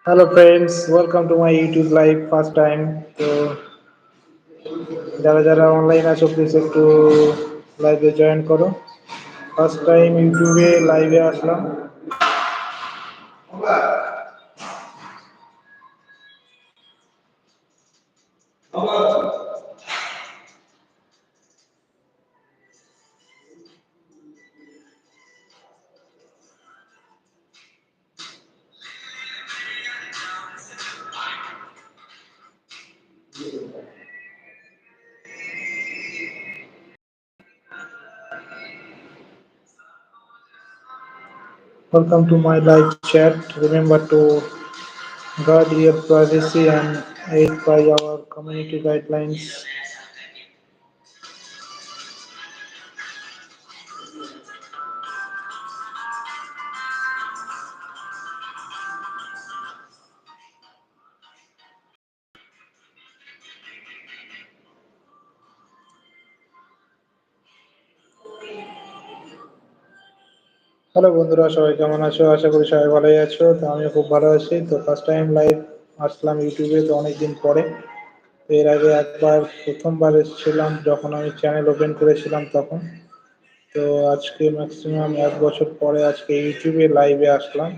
Hello friends, welcome to my YouTube live first time. তো যারা যারা অনলাইন আছো প্লিজ একটু লাইভে জয়েন করো। ফার্স্ট টাইম ইউটিউবে লাইভে আসলাম। Welcome to my live chat. Remember to guard your privacy and aid by our community guidelines. Hello বন্ধুরা, সবাই কেমন আছো? আশা করি সবাই ভালোই আছো। তো আমিও খুব ভালো আছি। তো ফার্স্ট টাইম লাইভ আসলাম ইউটিউবে, তো অনেকদিন পরে। তো এর আগে একবার প্রথমবার এসেছিলাম যখন আমি চ্যানেল ওপেন করেছিলাম তখন। তো আজকে ম্যাক্সিমাম 1 বছর পরে আজকে ইউটিউবে লাইভে আসলাম।